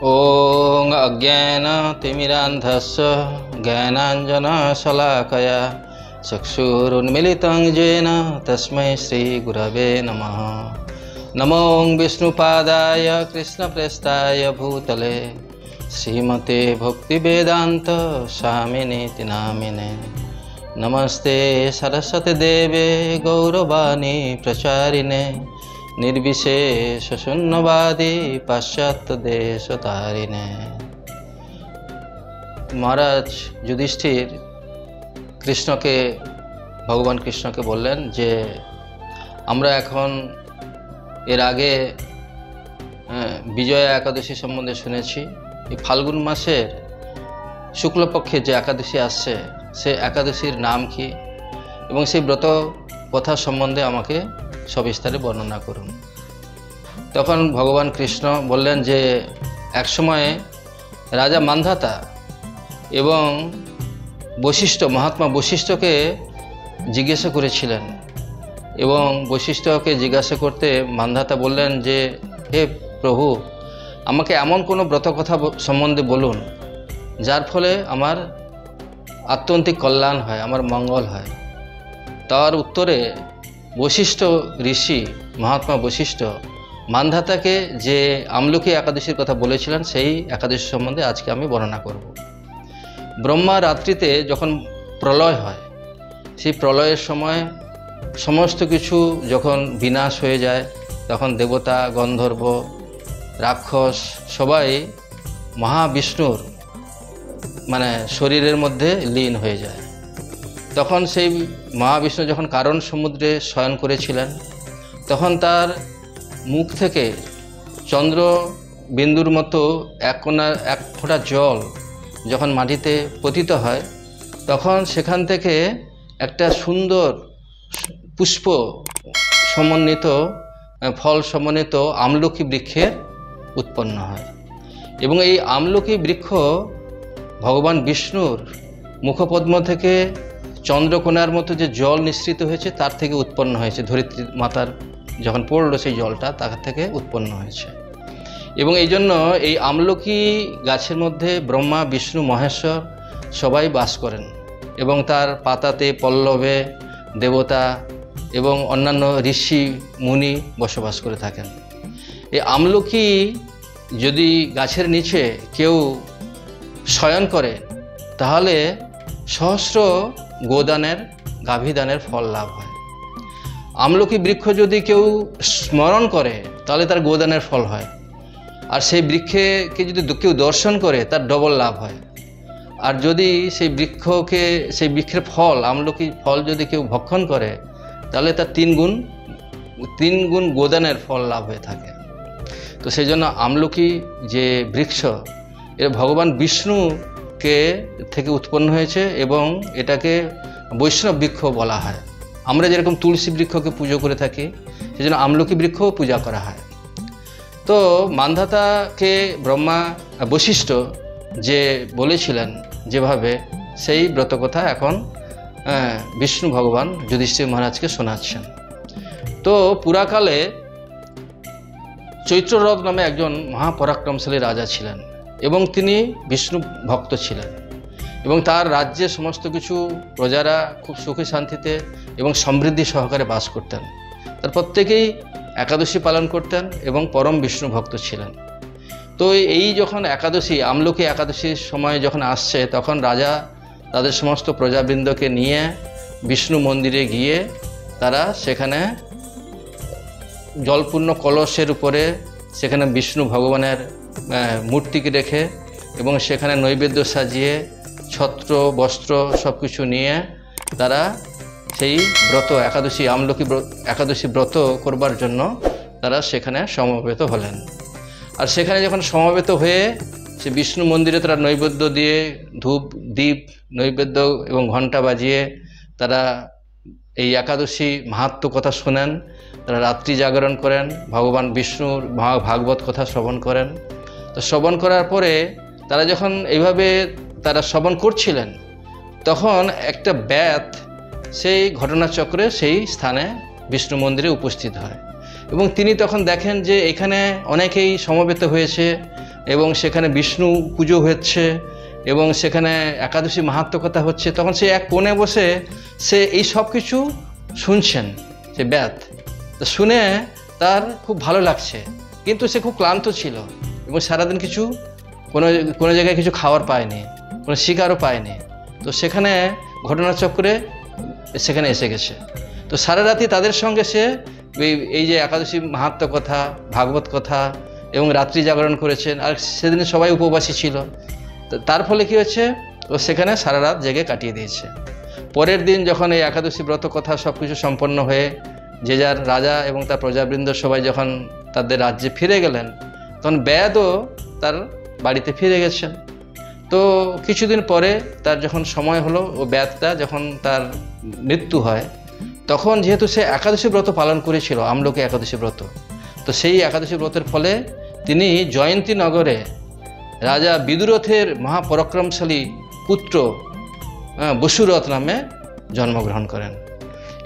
ॐ अज्ञानतिमिरान्धस्य ज्ञानाञ्जनशलाकया चक्षुरुन्मिलितं येन तस्मै श्रीगुरवे नमः। नमो विष्णुपादाय कृष्णप्रेष्ठाय भूतले श्रीमते भक्तिवेदान्त स्वामिनेति नामिने। नमस्ते सरस्वती देवे गौरवाणी प्रचारिणे निर्विशेष शून्यवादी पाश्चात्य देशतारिणे। महाराज युधिष्ठिर कृष्ण के भगवान कृष्ण के बोलें जे আমরা এখন এর আগে বিজয়া একাদশী সম্বন্ধে শুনেছি। এই ফাল্গুন মাসের শুক্লপক্ষে যে একাদশী আসছে সে একাদশীর নাম কি এবং সেই ব্রত কথা সম্বন্ধে আমাকে সবিস্তারে বর্ণনা করুন। তখন ভগবান কৃষ্ণ বললেন যে একসময় রাজা মান্ধাতা এবং বশিষ্ঠ মহাত্মা বশিষ্ঠকে জিজ্ঞাসা করেছিলেন এবং বশিষ্ঠকে জিজ্ঞাসা করতে মান্ধাতা বললেন যে হে প্রভু, আমাকে এমন কোনো ব্রত কথা সম্বন্ধে বলুন যার ফলে আমার আত্যন্তিক কল্যাণ হয়, আমার মঙ্গল হয়। তার উত্তরে বশিষ্ঠ ঋষি মহাত্মা বশিষ্ঠ মান্ধাতাকে যে আমলকি একাদশীর কথা বলেছিলেন সেই একাদশী সম্বন্ধে আজকে আমি বর্ণনা করব। ব্রহ্মা রাত্রিতে যখন প্রলয় হয়, সেই প্রলয়ের সময় সমস্ত কিছু যখন বিনাশ হয়ে যায় তখন দেবতা গন্ধর্ব রাক্ষস সবাই মহাবিষ্ণুর শরীরের মধ্যে লীন হয়ে যায়। তখন সেই মহাবিষ্ণু যখন কারণ সমুদ্রে শয়ন করেছিলেন তখন তার মুখ থেকে চন্দ্র বিন্দুর মতো এক ফোঁটা জল যখন মাটিতে পতিত হয় তখন সেখান থেকে একটা সুন্দর পুষ্প সমন্বিত ফল সমন্বিত আমলকি বৃক্ষের উৎপন্ন হয় এবং এই আমলকি বৃক্ষ ভগবান বিষ্ণুর মুখপদ্ম থেকে চন্দ্রকোনার মতো যে জল নিঃসৃত হয়েছে তার থেকে উৎপন্ন হয়েছে। ধরিত্রী মাতার যখন পড়ল সেই জলটা তার থেকে উৎপন্ন হয়েছে এবং এই জন্য এই আমলকি গাছের মধ্যে ব্রহ্মা বিষ্ণু মহেশ্বর সবাই বাস করেন এবং তার পাতাতে পল্লবে দেবতা এবং অন্যান্য ঋষি মুনি বসবাস করে থাকেন। এই আমলকি যদি গাছের নিচে কেউ শয়ন করে তাহলে সহস্র গোদানের গাভীদানের ফল লাভ হয়। আমলকি বৃক্ষ যদি কেউ স্মরণ করে তাহলে তার গোদানের ফল হয়, আর সেই বৃক্ষকে যদি কেউ দর্শন করে তার ডবল লাভ হয়। আর যদি সেই বৃক্ষের ফল আমলকি ফল যদি কেউ ভক্ষণ করে তাহলে তার তিন গুণ গোদানের ফল লাভ হয়ে থাকে। তো সেই জন্য আমলকি যে বৃক্ষ এটা ভগবান বিষ্ণুকে থেকে উৎপন্ন হয়েছে এবং এটাকে বৈষ্ণব বৃক্ষ বলা হয়। আমরা যেরকম তুলসী বৃক্ষকে পুজো করে থাকি সেই জন্য আমলকি বৃক্ষও পূজা করা হয়। তো মান্ধাতাকে ব্রহ্মা বশিষ্ঠ যে বলেছিলেন যেভাবে সেই ব্রতকথা এখন বিষ্ণু ভগবান যুধিষ্ঠির মহারাজকে শোনাচ্ছেন। তো পুরাকালে চৈত্ররথ নামে একজন মহাপরাক্রমশালী রাজা ছিলেন এবং তিনি বিষ্ণু ভক্ত ছিলেন এবং তার রাজ্যে সমস্ত কিছু প্রজারা খুব সুখে শান্তিতে এবং সমৃদ্ধি সহকারে বাস করতেন। তার প্রত্যেকেই একাদশী পালন করতেন এবং পরম বিষ্ণু ভক্ত ছিলেন। তো এই যখন একাদশী আমলকি একাদশীর সময় যখন আসছে তখন রাজা তাদের সমস্ত প্রজাবৃন্দকে নিয়ে বিষ্ণু মন্দিরে গিয়ে তারা সেখানে জলপূর্ণ কলসের উপরে সেখানে বিষ্ণু ভগবানের মূর্তিকে রেখে এবং সেখানে নৈবেদ্য সাজিয়ে ছত্র বস্ত্র সব কিছু নিয়ে তারা সেই ব্রত একাদশী আমলকি একাদশী ব্রত করবার জন্য তারা সেখানে সমবেত হলেন। আর সেখানে যখন সমবেত হয়ে সে বিষ্ণু মন্দিরে তারা নৈবেদ্য দিয়ে ধূপ দীপ নৈবেদ্য এবং ঘণ্টা বাজিয়ে তারা এই একাদশী মাহাত্ম্য কথা শোনেন, তারা রাত্রি জাগরণ করেন, ভগবান বিষ্ণুর ভাগবত কথা শ্রবণ করেন। তো শ্রবণ করার পরে তারা যখন এইভাবে তারা শ্রবণ করছিলেন তখন একটা ব্যাত সেই ঘটনাচক্রে সেই স্থানে বিষ্ণু মন্দিরে উপস্থিত হয় এবং তিনি তখন দেখেন যে এখানে অনেকেই সমবেত হয়েছে এবং সেখানে বিষ্ণু পুজো হচ্ছে এবং সেখানে একাদশী মাহাত্ম্য কথা হচ্ছে, তখন সে এক কোণে বসে সে এই সব কিছু শুনছেন, সে ব্যাত। তো শুনে তার খুব ভালো লাগছে, কিন্তু সে খুব ক্লান্ত ছিল এবং সারাদিন কিছু কোনো জায়গায় কিছু খাওয়ার পায়নি, কোনো শিকারও পায়নি। তো সেখানে ঘটনাচক্রে সেখানে এসে গেছে। তো সারা রাতি তাদের সঙ্গে সে এই যে একাদশী মাহাত্ম্য কথা, ভাগবত কথা এবং রাত্রি জাগরণ করেছেন। আর সেদিনে সবাই উপবাসী ছিল। তো তার ফলে কী হচ্ছে, ও সেখানে সারা রাত জেগে কাটিয়ে দিয়েছে। পরের দিন যখন এই একাদশী ব্রত কথা সব কিছু সম্পন্ন হয়ে যে যার রাজা এবং তার প্রজাবৃন্দ সবাই যখন তাদের রাজ্যে ফিরে গেলেন, তখন ব্যাদও তার বাড়িতে ফিরে গেছেন। তো কিছুদিন পরে তার যখন সময় হলো, ও ব্যাদটা যখন তার মৃত্যু হয়, তখন যেহেতু সে একাদশী ব্রত পালন করেছিল, আমলকি একাদশী ব্রত, তো সেই একাদশী ব্রতের ফলে তিনি জয়ন্তী নগরে রাজা বিদুরথের মহাপরাক্রমশালী পুত্র বসুরথ নামে জন্মগ্রহণ করেন।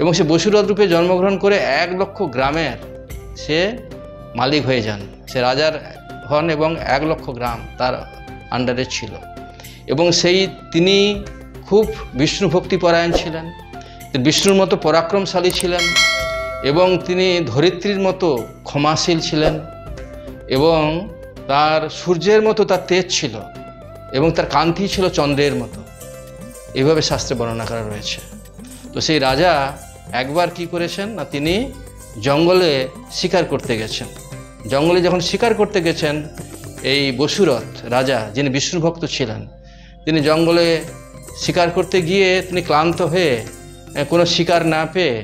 এবং সে বসুরথ রূপে জন্মগ্রহণ করে 1 লক্ষ গ্রামের সে মালিক হয়ে যান। সে রাজার হন এবং 1 লক্ষ গ্রাম তার আন্ডারে ছিল। এবং তিনি খুব বিষ্ণু ভক্তিপরায়ণ ছিলেন, বিষ্ণুর মতো পরাক্রমশালী ছিলেন এবং তিনি ধরিত্রীর মতো ক্ষমাশীল ছিলেন এবং তার সূর্যের মতো তার তেজ ছিল এবং তার কান্তি ছিল চন্দ্রের মতো, এইভাবে শাস্ত্রে বর্ণনা করা রয়েছে। তো সেই রাজা একবার কি করেছেন না, তিনি জঙ্গলে শিকার করতে গেছেন। জঙ্গলে যখন শিকার করতে গেছেন, এই বসুরথ রাজা, যিনি বিষ্ণু ভক্ত ছিলেন, তিনি জঙ্গলে শিকার করতে গিয়ে তিনি ক্লান্ত হয়ে কোনো শিকার না পেয়ে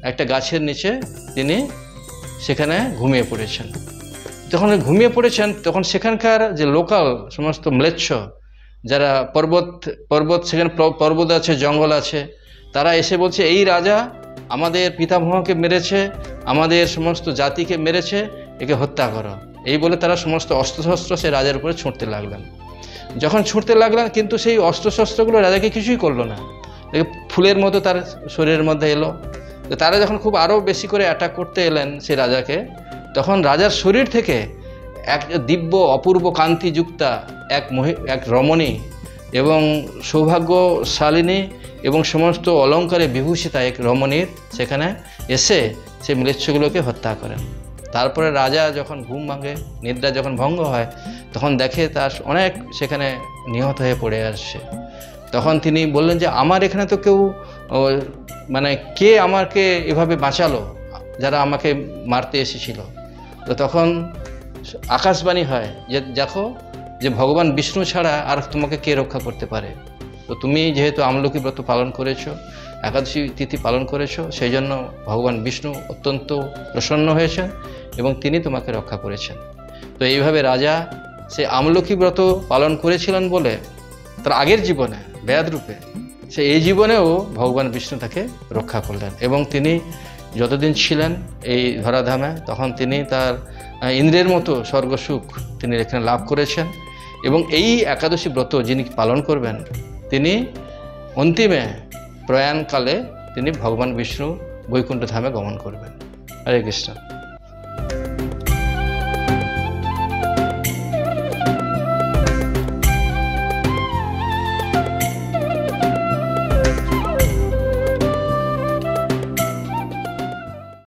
একটা গাছের নিচে তিনি সেখানে ঘুমিয়ে পড়েছেন। যখন ঘুমিয়ে পড়েছেন, তখন সেখানকার যে লোকাল সমস্ত ম্লেচ্ছ, যারা পর্বত সেখানে পর্বত আছে, জঙ্গল আছে, তারা এসে বলছে এই রাজা আমাদের পিতামহকে মেরেছে, আমাদের সমস্ত জাতিকে মেরেছে, একে হত্যা করো। এই বলে তারা সমস্ত অস্ত্রশস্ত্র সে রাজার উপরে ছুঁড়তে লাগলেন। যখন ছুঁড়তে লাগলেন, কিন্তু সেই অস্ত্রশস্ত্রগুলো রাজাকে কিছুই করলো না, ফুলের মতো তার শরীরের মধ্যে এলো। তো তারা যখন খুব আরও বেশি করে অ্যাটাক করতে এলেন সেই রাজাকে, তখন রাজার শরীর থেকে এক দিব্য অপূর্ব কান্তিযুক্তা এক রমণী এবং সৌভাগ্যশালিনী এবং সমস্ত অলঙ্কারে বিভূষিতা এক রমণীর সেখানে এসে সেই ম্লেচ্ছগুলোকে হত্যা করেন। তারপরে রাজা যখন ঘুম ভাঙে, নিদ্রা যখন ভঙ্গ হয়, তখন দেখে তার অনেক সেখানে নিহত হয়ে পড়ে আসছে। তখন তিনি বললেন যে আমার এখানে তো কেউ কে আমাকে এভাবে বাঁচালো, যারা আমাকে মারতে এসেছিল। তো তখন আকাশবাণী হয় যে দেখো, যে ভগবান বিষ্ণু ছাড়া আর তোমাকে কে রক্ষা করতে পারে। তো তুমি যেহেতু আমলকি ব্রত পালন করেছো, একাদশী তিথি পালন করেছো, সেই জন্য ভগবান বিষ্ণু অত্যন্ত প্রসন্ন হয়েছেন এবং তিনি তোমাকে রক্ষা করেছেন। তো এইভাবে রাজা সে আমলকি ব্রত পালন করেছিলেন বলে তার আগের জীবনে ব্যাদ রূপে সে এই জীবনেও ভগবান বিষ্ণু তাকে রক্ষা করলেন। এবং তিনি যতদিন ছিলেন এই ধরাধামে, তখন তিনি তার ইন্দ্রের মতো স্বর্গসুখ তিনি এখানে লাভ করেছেন। এবং এই একাদশী ব্রত যিনি পালন করবেন, তিনি অন্তিমে প্রয়াণকালে তিনি ভগবান বিষ্ণু বৈকুণ্ঠ ধামে গমন করবেন। হরে কৃষ্ণ।